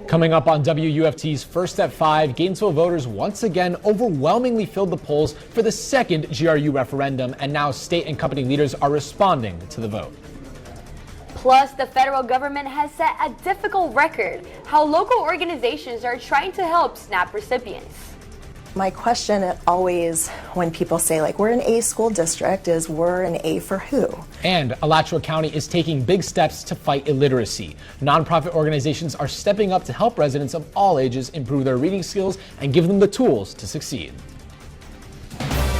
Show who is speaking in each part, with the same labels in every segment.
Speaker 1: Coming up on WUFT's First at 5, Gainesville voters once again overwhelmingly filled the polls for the second GRU referendum, and now state and company leaders are responding to the vote.
Speaker 2: Plus, the federal government has set a difficult record, how local organizations are trying to help SNAP recipients.
Speaker 3: My question always when people say, like, we're an A school district is, we're an A for who?
Speaker 1: And Alachua County is taking big steps to fight illiteracy. Nonprofit organizations are stepping up to help residents of all ages improve their reading skills and give them the tools to succeed.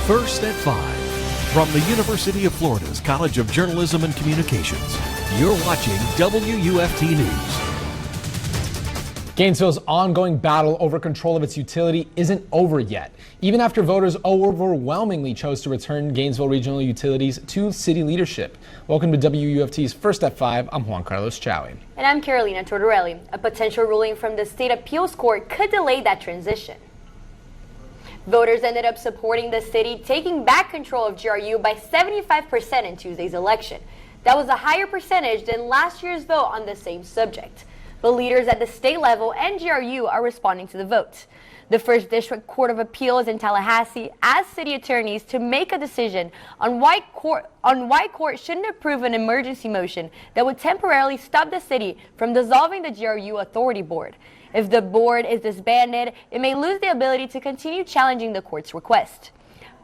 Speaker 4: First at 5. From the University of Florida's College of Journalism and Communications, you're watching WUFT News.
Speaker 1: Gainesville's ongoing battle over control of its utility isn't over yet, even after voters overwhelmingly chose to return Gainesville Regional Utilities to city leadership. Welcome to WUFT's First at 5. I'm Juan Chaoui.
Speaker 2: And I'm Carolina Tortorelli. A potential ruling from the State Appeals Court could delay that transition. Voters ended up supporting the city taking back control of GRU by 75% in Tuesday's election. That was a higher percentage than last year's vote on the same subject. The leaders at the state level and GRU are responding to the vote. The First District Court of Appeals in Tallahassee asked city attorneys to make a decision on why court shouldn't approve an emergency motion that would temporarily stop the city from dissolving the GRU Authority Board. If the board is disbanded, it may lose the ability to continue challenging the court's request.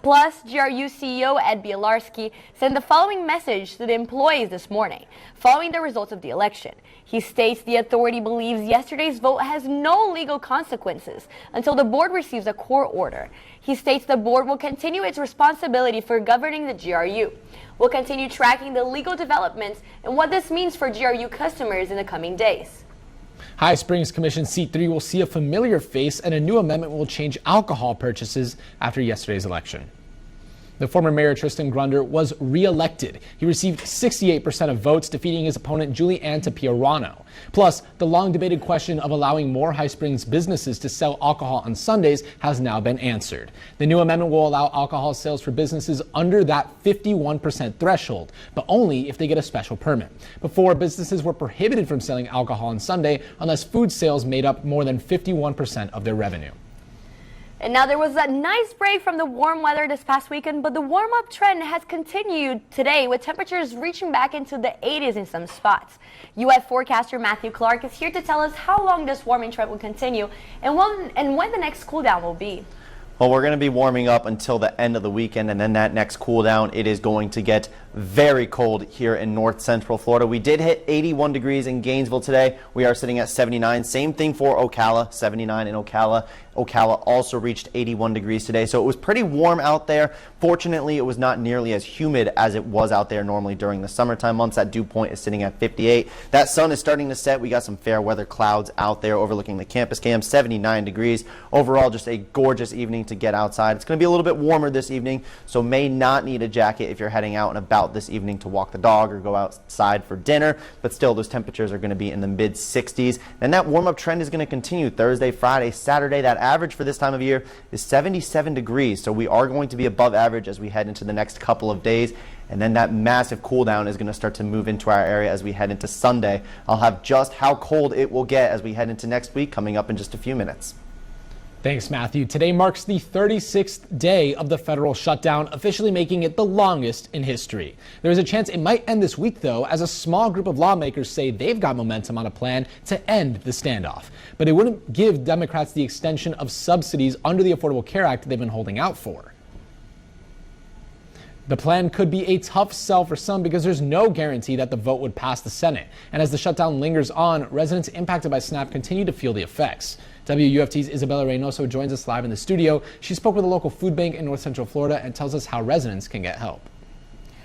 Speaker 2: Plus, GRU CEO Ed Bielarski sent the following message to the employees this morning, following the results of the election. He states the authority believes yesterday's vote has no legal consequences until the board receives a court order. He states the board will continue its responsibility for governing the GRU. We'll continue tracking the legal developments and what this means for GRU customers in the coming days.
Speaker 1: High Springs Commission Seat 3 will see a familiar face, and a new amendment will change alcohol purchases after yesterday's election. The former mayor Tristan Grunder was re-elected. He received 68% of votes, defeating his opponent Julie Ann Tapia-Rano. Plus, the long-debated question of allowing more High Springs businesses to sell alcohol on Sundays has now been answered. The new amendment will allow alcohol sales for businesses under that 51% threshold, but only if they get a special permit. Before, businesses were prohibited from selling alcohol on Sunday unless food sales made up more than 51% of their revenue.
Speaker 2: And now there was a nice break from the warm weather this past weekend, but the warm-up trend has continued today with temperatures reaching back into the 80s in some spots. UF forecaster Matthew Clark is here to tell us how long this warming trend will continue and when the next cool down will be.
Speaker 5: Well, we're going to be warming up until the end of the weekend, and then that next cool down, it is going to get very cold here in north central Florida. We did hit 81 degrees in Gainesville today. We are sitting at 79. Same thing for Ocala, 79 in Ocala. Ocala also reached 81 degrees today, so it was pretty warm out there. Fortunately, it was not nearly as humid as it was out there normally during the summertime months. That dew point is sitting at 58. That sun is starting to set. We got some fair weather clouds out there overlooking the campus cam, 79 degrees. Overall, just a gorgeous evening to get outside. It's going to be a little bit warmer this evening, so may not need a jacket if you're heading out and about this evening to walk the dog or go outside for dinner, but still those temperatures are going to be in the mid 60s. And that warm up trend is going to continue Thursday, Friday, Saturday. That average for this time of year is 77 degrees, so we are going to be above average as we head into the next couple of days. And then that massive cool down is going to start to move into our area as we head into Sunday. I'll have just how cold it will get as we head into next week coming up in just a few minutes.
Speaker 1: Thanks, Matthew. Today marks the 36th day of the federal shutdown, officially making it the longest in history. There is a chance it might end this week, though, as a small group of lawmakers say they've got momentum on a plan to end the standoff. But it wouldn't give Democrats the extension of subsidies under the Affordable Care Act they've been holding out for. The plan could be a tough sell for some because there's no guarantee that the vote would pass the Senate. And as the shutdown lingers on, residents impacted by SNAP continue to feel the effects. WUFT's Isabela Reinoso joins us live in the studio. She spoke with a local food bank in north central Florida and tells us how residents can get help.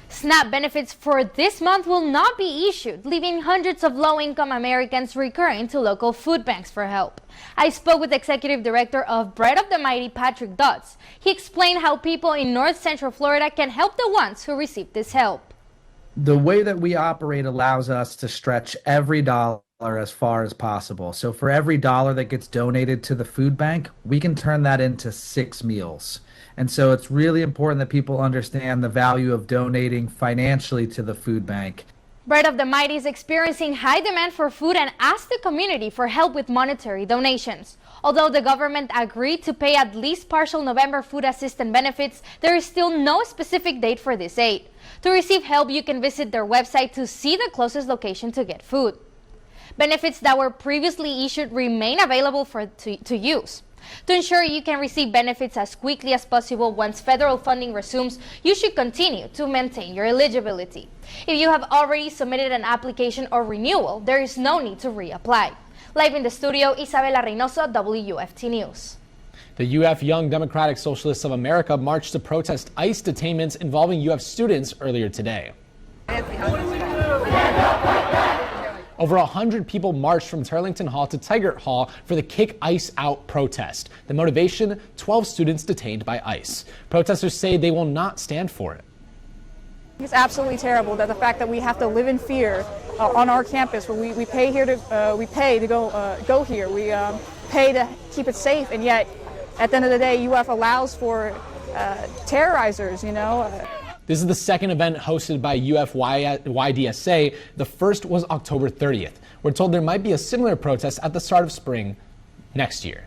Speaker 6: SNAP benefits for this month will not be issued, leaving hundreds of low-income Americans recurring to local food banks for help. I spoke with Executive Director of Bread of the Mighty, Patrick Dutz. He explained how people in north central Florida can help the ones who receive this help.
Speaker 7: The way that we operate allows us to stretch every dollar as far as possible. So for every dollar that gets donated to the food bank, we can turn that into 6 meals. And so it's really important that people understand the value of donating financially to the food bank.
Speaker 6: Bread of the Mighty is experiencing high demand for food and asked the community for help with monetary donations. Although the government agreed to pay at least partial November food assistance benefits, there is still no specific date for this aid. To receive help, you can visit their website to see the closest location to get food. Benefits that were previously issued remain available to use. To ensure you can receive benefits as quickly as possible once federal funding resumes, you should continue to maintain your eligibility. If you have already submitted an application or renewal, there is no need to reapply. Live in the studio, Isabela, Reinoso, WUFT News.
Speaker 1: The UF Young Democratic Socialists of America marched to protest ICE detainments involving UF students earlier today. Over 100 people marched from Turlington Hall to Tigert Hall for the Kick ICE Out protest. The motivation, 12 students detained by ICE. Protesters say they will not stand for it.
Speaker 8: It's absolutely terrible that the fact that we have to live in fear on our campus, where we pay here to go here. We pay to keep it safe, and yet at the end of the day, UF allows for terrorizers, you know.
Speaker 1: This is the second event hosted by YDSA. The first was October 30th. We're told there might be a similar protest at the start of spring next year.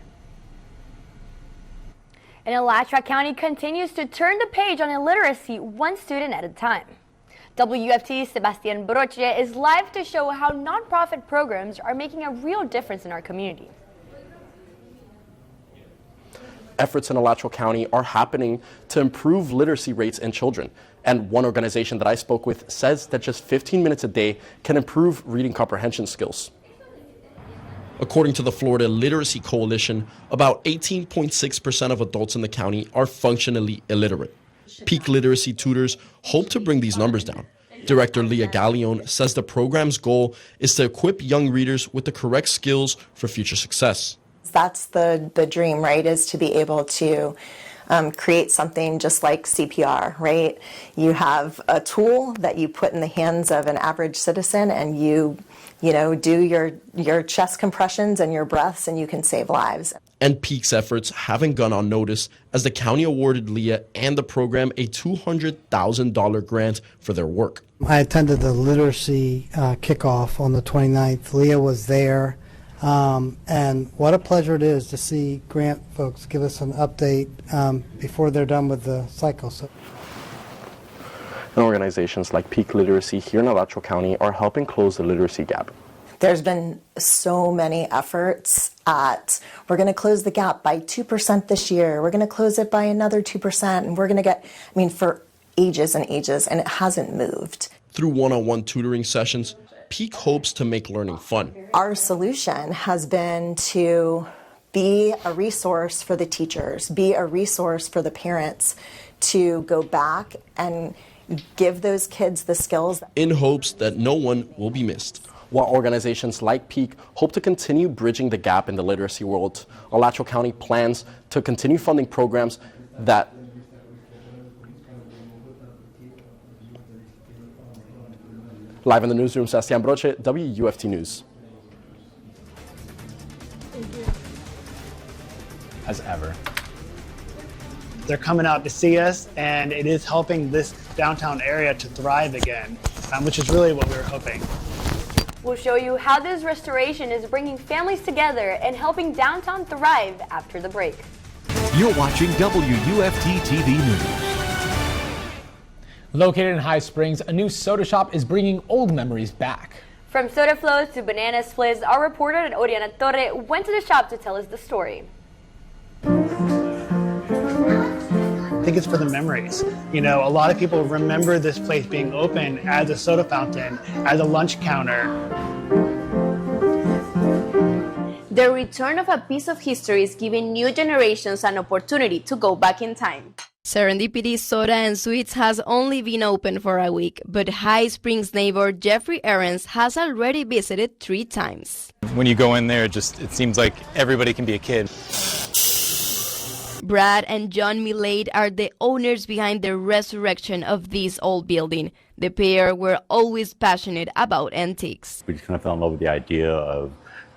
Speaker 2: And Alachua County continues to turn the page on illiteracy one student at a time. WUFT's Sebastian Broche is live to show how nonprofit programs are making a real difference in our community.
Speaker 9: Efforts in Alachua County are happening to improve literacy rates in children. And one organization that I spoke with says that just 15 minutes a day can improve reading comprehension skills. According to the Florida Literacy Coalition, about 18.6% of adults in the county are functionally illiterate. Peak literacy tutors hope to bring these numbers down. Director Leah Gallione says the program's goal is to equip young readers with the correct skills for future success.
Speaker 3: That's the dream, right, is to be able to create something just like CPR, right? You have a tool that you put in the hands of an average citizen, and you do your chest compressions and your breaths, and you can save lives.
Speaker 9: And Peak's efforts haven't gone unnoticed, as the county awarded Leah and the program a $200,000 grant for their work.
Speaker 10: I attended the literacy kickoff on the 29th. Leah was there. And what a pleasure it is to see grant folks give us an update before they're done with the cycle.
Speaker 9: And organizations like Peak Literacy here in Alachua County are helping close the literacy gap.
Speaker 3: There's been so many efforts we're going to close the gap by 2% this year. We're going to close it by another 2%. And we're going to for ages and ages, and it hasn't moved.
Speaker 9: Through one-on-one tutoring sessions, Peak hopes to make learning fun.
Speaker 3: Our solution has been to be a resource for the teachers, be a resource for the parents to go back and give those kids the skills.
Speaker 9: In hopes that no one will be missed. While organizations like Peak hope to continue bridging the gap in the literacy world, Alachua County plans to continue funding programs that Live in the newsroom, Sebastian Broche, WUFT News.
Speaker 1: As ever.
Speaker 11: They're coming out to see us, and it is helping this downtown area to thrive again, which is really what we were hoping.
Speaker 2: We'll show you how this restoration is bringing families together and helping downtown thrive after the break.
Speaker 4: You're watching WUFT-TV News.
Speaker 1: Located in High Springs, a new soda shop is bringing old memories back.
Speaker 2: From soda flows to banana splits, our reporter at Oriana Torre went to the shop to tell us the story.
Speaker 11: I think it's for the memories. You know, a lot of people remember this place being open as a soda fountain, as a lunch counter.
Speaker 12: The return of a piece of history is giving new generations an opportunity to go back in time. Serendipity Soda and Sweets has only been open for a week, but High Springs neighbor Jeffrey Ahrens has already visited 3 times.
Speaker 13: When you go in there, it seems like everybody can be a kid.
Speaker 12: Brad and John Millade are the owners behind the resurrection of this old building. The pair were always passionate about antiques.
Speaker 14: We just kind of fell in love with the idea of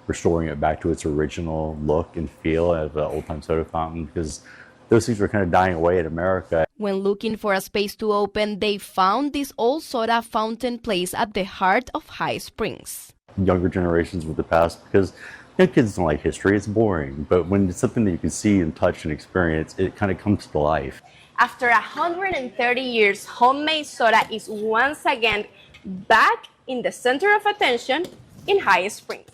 Speaker 14: restoring it back to its original look and feel as an old-time soda fountain, because those things were kind of dying away in America.
Speaker 12: When looking for a space to open, they found this old soda fountain place at the heart of High Springs.
Speaker 14: Younger generations with the past, because kids don't like history, it's boring. But when it's something that you can see and touch and experience, it kind of comes to life.
Speaker 12: After 130 years, homemade soda is once again back in the center of attention in High Springs.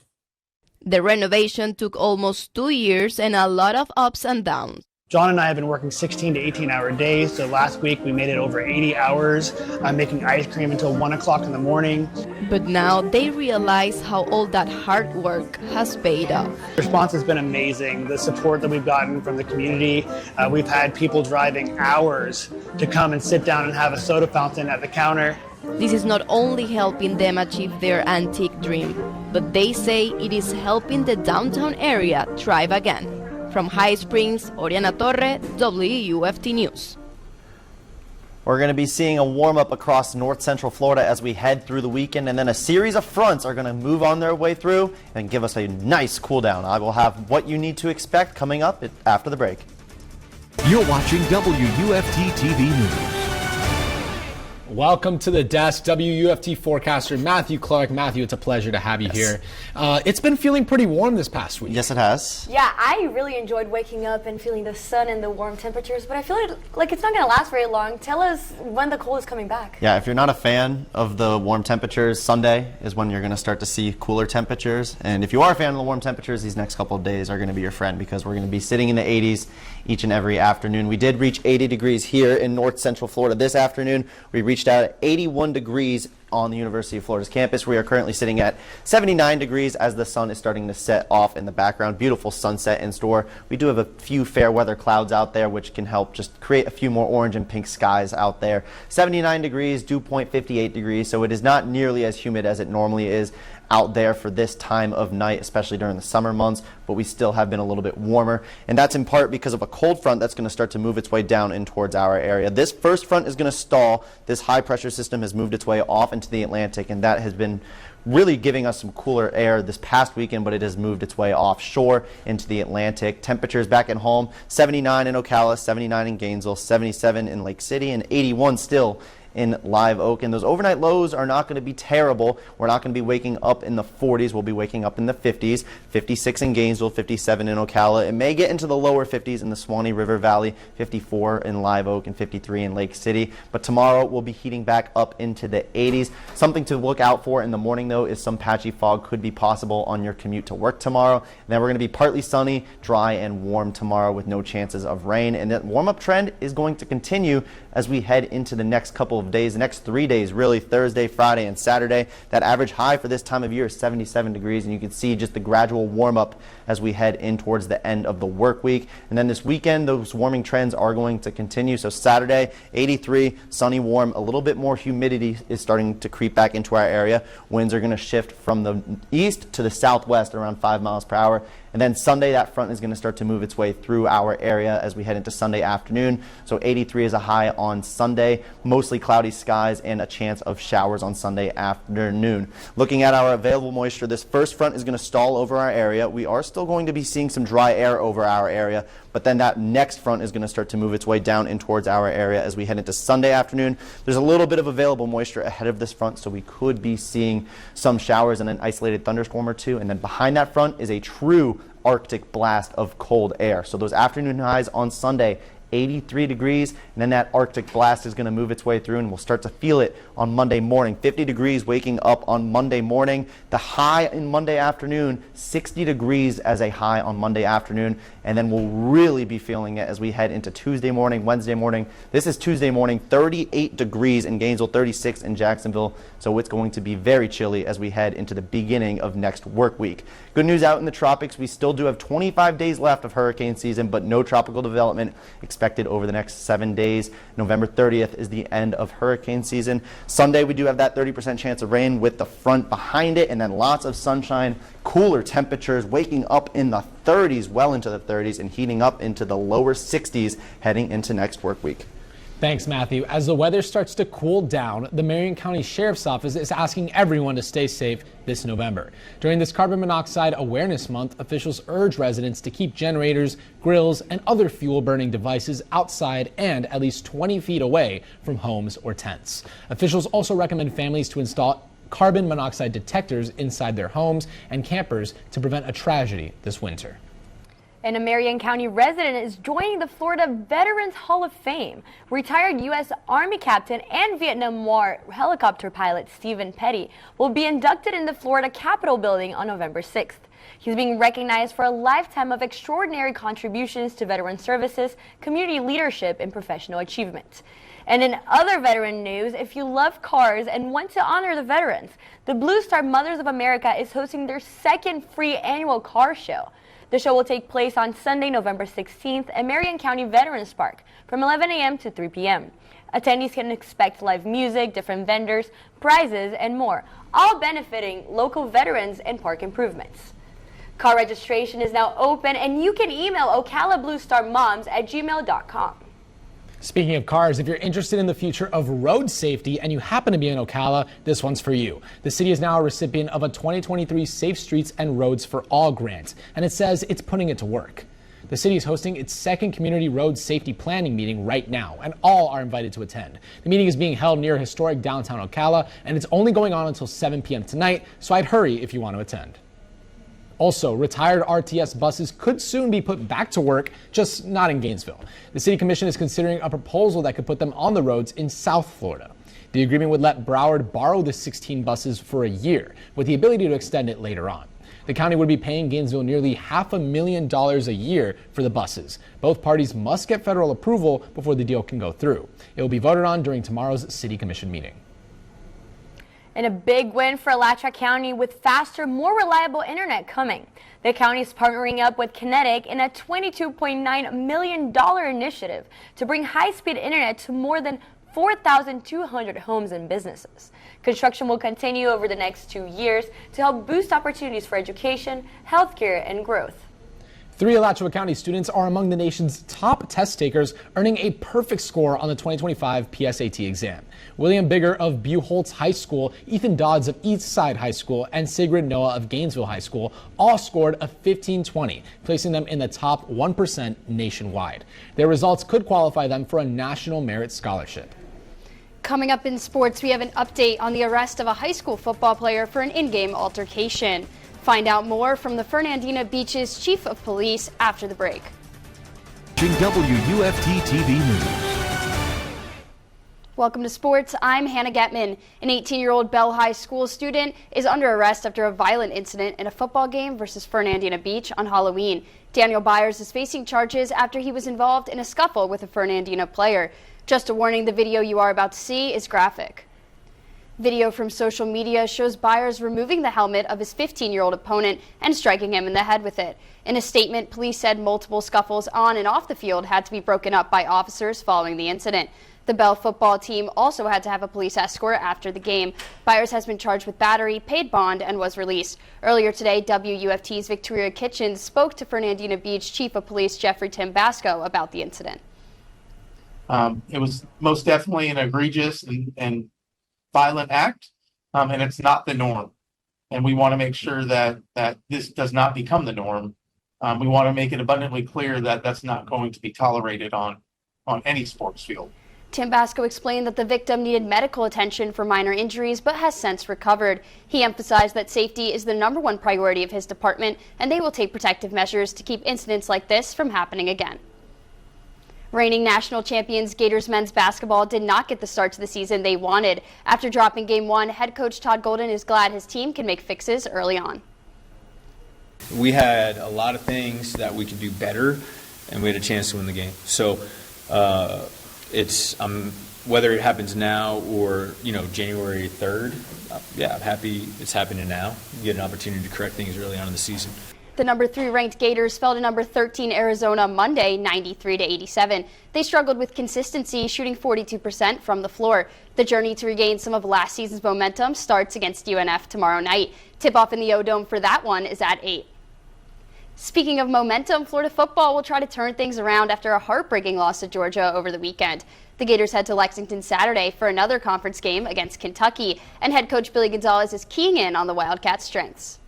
Speaker 12: The renovation took almost 2 years and a lot of ups and downs.
Speaker 11: John and I have been working 16 to 18-hour days. So last week we made it over 80 hours, making ice cream until 1 o'clock in the morning.
Speaker 12: But now they realize how all that hard work has paid off.
Speaker 11: The response has been amazing. The support that we've gotten from the community. We've had people driving hours to come and sit down and have a soda fountain at the counter.
Speaker 12: This is not only helping them achieve their antique dream, but they say it is helping the downtown area thrive again. From High Springs, Oriana Torre, WUFT News.
Speaker 5: We're going to be seeing a warm-up across north central Florida as we head through the weekend, and then a series of fronts are going to move on their way through and give us a nice cool down. I will have what you need to expect coming up after the break.
Speaker 4: You're watching WUFT-TV News.
Speaker 1: Welcome to the desk, WUFT forecaster Matthew Clark. Matthew, it's a pleasure to have you here. It's been feeling pretty warm this past week.
Speaker 5: Yes, it has.
Speaker 2: Yeah, I really enjoyed waking up and feeling the sun and the warm temperatures, but I feel like it's not going to last very long. Tell us when the cold is coming back.
Speaker 5: Yeah, if you're not a fan of the warm temperatures, Sunday is when you're going to start to see cooler temperatures. And if you are a fan of the warm temperatures, these next couple of days are going to be your friend because we're going to be sitting in the 80s each and every afternoon. We did reach 80 degrees here in north central Florida this afternoon. We reached out at 81 degrees on the University of Florida's campus. We are currently sitting at 79 degrees as the sun is starting to set off in the background. Beautiful sunset in store. We do have a few fair weather clouds out there which can help just create a few more orange and pink skies out there. 79 degrees, dew point 58 degrees, so it is not nearly as humid as it normally is out there for this time of night, especially during the summer months, but we still have been a little bit warmer, and that's in part because of a cold front that's going to start to move its way down in towards our area. This first front is going to stall. This high pressure system has moved its way off into the Atlantic, and that has been really giving us some cooler air this past weekend, but it has moved its way offshore into the Atlantic. Temperatures back at home, 79 in Ocala, 79 in Gainesville, 77 in Lake City, and 81 still in Live Oak. And those overnight lows are not going to be terrible. We're not going to be waking up in the 40s. We'll be waking up in the 50s, 56 in Gainesville, 57 in Ocala. It may get into the lower 50s in the Swanee River Valley, 54 in Live Oak and 53 in Lake City. But tomorrow we'll be heating back up into the 80s. Something to look out for in the morning, though, is some patchy fog could be possible on your commute to work tomorrow. And then we're going to be partly sunny, dry, and warm tomorrow with no chances of rain. And that warm-up trend is going to continue as we head into the next couple of days, the next 3 days, really, Thursday, Friday, and Saturday. That average high for this time of year is 77 degrees, and you can see just the gradual warm-up as we head in towards the end of the work week. And then this weekend, those warming trends are going to continue. So Saturday, 83, sunny, warm, a little bit more humidity is starting to creep back into our area. Winds are going to shift from the east to the southwest around 5 miles per hour. And then Sunday, that front is going to start to move its way through our area as we head into Sunday afternoon. So 83 is a high on Sunday, mostly cloudy skies and a chance of showers on Sunday afternoon. Looking at our available moisture, this first front is going to stall over our area. We are still going to be seeing some dry air over our area, but then that next front is going to start to move its way down in towards our area as we head into Sunday afternoon. There's a little bit of available moisture ahead of this front, so we could be seeing some showers and an isolated thunderstorm or two. And then behind that front is a true Arctic blast of cold air. So those afternoon highs on Sunday, 83 degrees, and then that Arctic blast is going to move its way through, and we'll start to feel it on Monday morning. 50 degrees waking up on Monday morning. The high in Monday afternoon, 60 degrees as a high on Monday afternoon, and then we'll really be feeling it as we head into Tuesday morning, Wednesday morning. This is Tuesday morning, 38 degrees in Gainesville, 36 in Jacksonville, so it's going to be very chilly as we head into the beginning of next work week. Good news out in the tropics, we still do have 25 days left of hurricane season, but no tropical development expected over the next 7 days. November 30th is the end of hurricane season. Sunday, we do have that 30% chance of rain with the front behind it, and then lots of sunshine, cooler temperatures, waking up in the 30s, well into the 30s, and heating up into the lower 60s heading into next work week.
Speaker 1: Thanks, Matthew. As the weather starts to cool down, the Marion County Sheriff's Office is asking everyone to stay safe this November. During this carbon monoxide awareness month, officials urge residents to keep generators, grills, and other fuel-burning devices outside and at least 20 feet away from homes or tents. Officials also recommend families to install carbon monoxide detectors inside their homes and campers to prevent a tragedy this winter.
Speaker 2: And a Marion County resident is joining the Florida Veterans Hall of Fame. Retired U.S. Army captain and Vietnam War helicopter pilot Stephen Petty will be inducted in the Florida Capitol building on November 6th. He's being recognized for a lifetime of extraordinary contributions to veteran services, community leadership, and professional achievement. And in other veteran news, if you love cars and want to honor the veterans, the Blue Star Mothers of America is hosting their second free annual car show. The show will take place on Sunday, November 16th at Marion County Veterans Park from 11 a.m. to 3 p.m. Attendees can expect live music, different vendors, prizes, and more, all benefiting local veterans and park improvements. Car registration is now open, and you can email ocalabluestarmoms@gmail.com.
Speaker 1: Speaking of cars, if you're interested in the future of road safety and you happen to be in Ocala, this one's for you. The city is now a recipient of a 2023 Safe Streets and Roads for All grant, and it says it's putting it to work. The city is hosting its second community road safety planning meeting right now, and all are invited to attend. The meeting is being held near historic downtown Ocala, and it's only going on until 7 p.m. tonight, so I'd hurry if you want to attend. Also, retired RTS buses could soon be put back to work, just not in Gainesville. The City Commission is considering a proposal that could put them on the roads in South Florida. The agreement would let Broward borrow the 16 buses for a year, with the ability to extend it later on. The county would be paying Gainesville nearly $500,000 a year for the buses. Both parties must get federal approval before the deal can go through. It will be voted on during tomorrow's City Commission meeting.
Speaker 2: And a big win for Alachua County with faster, more reliable internet coming. The county is partnering up with Kinetic in a $22.9 million initiative to bring high-speed internet to more than 4,200 homes and businesses. Construction will continue over the next 2 years to help boost opportunities for education, healthcare, and growth.
Speaker 1: 3 Alachua County students are among the nation's top test takers, earning a perfect score on the 2025 PSAT exam. William Bigger of Buchholz High School, Ethan Dodds of Eastside High School, and Sigrid Noah of Gainesville High School all scored a 1520, placing them in the top 1% nationwide. Their results could qualify them for a National Merit Scholarship.
Speaker 15: Coming up in sports, we have an update on the arrest of a high school football player for an in-game altercation. Find out more from the Fernandina Beach's Chief of Police after the break.
Speaker 4: WUFT-TV News.
Speaker 15: Welcome to sports. I'm Hannah Getman. An 18-year-old Bell High School student is under arrest after a violent incident in a football game versus Fernandina Beach on Halloween. Daniel Byers is facing charges after he was involved in a scuffle with a Fernandina player. Just a warning, the video you are about to see is graphic. Video from social media shows Byers removing the helmet of his 15-year-old opponent and striking him in the head with it. In a statement, police said multiple scuffles on and off the field had to be broken up by officers following the incident. The Bell football team also had to have a police escort after the game. Byers has been charged with battery, paid bond, and was released. Earlier today, WUFT's Victoria Kitchens spoke to Fernandina Beach Chief of Police Jeffrey Timbasco about the incident.
Speaker 16: It was most definitely an egregious and violent act, and it's not the norm. And we want to make sure that this does not become the norm. We want to make it abundantly clear that that's not going to be tolerated on any sports field.
Speaker 15: Timbasco explained that the victim needed medical attention for minor injuries but has since recovered. He emphasized that safety is the #1 priority of his department, and they will take protective measures to keep incidents like this from happening again. Reigning national champions Gators men's basketball did not get the start to the season they wanted. After dropping Game 1, head coach Todd Golden is glad his team can make fixes early on.
Speaker 17: We had a lot of things that we could do better, and we had a chance to win the game. So it's whether it happens now or January 3rd. I'm happy it's happening now. You get an opportunity to correct things early on in the season.
Speaker 15: The #3 ranked Gators fell to #13 Arizona Monday, 93-87. They struggled with consistency, shooting 42% from the floor. The journey to regain some of last season's momentum starts against UNF tomorrow night. Tip-off in the O-Dome for that one is at 8. Speaking of momentum, Florida football will try to turn things around after a heartbreaking loss to Georgia over the weekend. The Gators head to Lexington Saturday for another conference game against Kentucky, and head coach Billy Gonzalez is keying in on the Wildcats' strengths.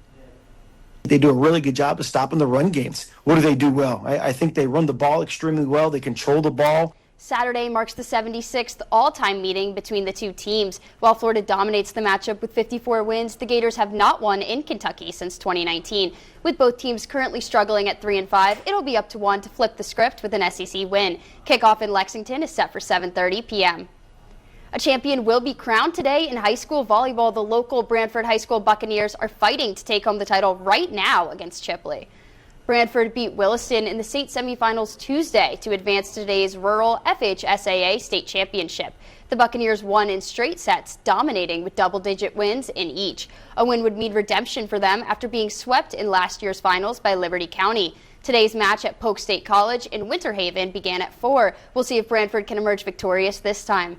Speaker 18: They do a really good job of stopping the run games. What do they do well? I think they run the ball extremely well. They control the ball.
Speaker 15: Saturday marks the 76th all-time meeting between the two teams. While Florida dominates the matchup with 54 wins, the Gators have not won in Kentucky since 2019. With both teams currently struggling at 3-5, it'll be up to one to flip the script with an SEC win. Kickoff in Lexington is set for 7:30 p.m. A champion will be crowned today in high school volleyball. The local Brantford High School Buccaneers are fighting to take home the title right now against Chipley. Brantford beat Williston in the state semifinals Tuesday to advance to today's rural FHSAA state championship. The Buccaneers won in straight sets, dominating with double-digit wins in each. A win would mean redemption for them after being swept in last year's finals by Liberty County. Today's match at Polk State College in Winter Haven began at 4. We'll see if Brantford can emerge victorious this time.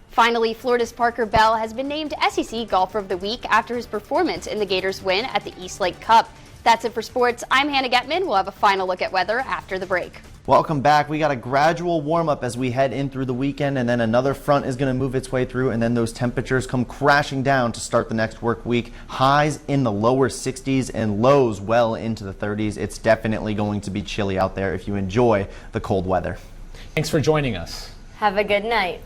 Speaker 15: Finally, Florida's Parker Bell has been named SEC Golfer of the Week after his performance in the Gators' win at the Eastlake Cup. That's it for sports. I'm Hannah Getman. We'll have a final look at weather after the break.
Speaker 5: Welcome back. We got a gradual warm-up as we head in through the weekend, and then another front is going to move its way through, and then those temperatures come crashing down to start the next work week. Highs in the lower 60s and lows well into the 30s. It's definitely going to be chilly out there if you enjoy the cold weather.
Speaker 1: Thanks for joining us.
Speaker 2: Have a good night.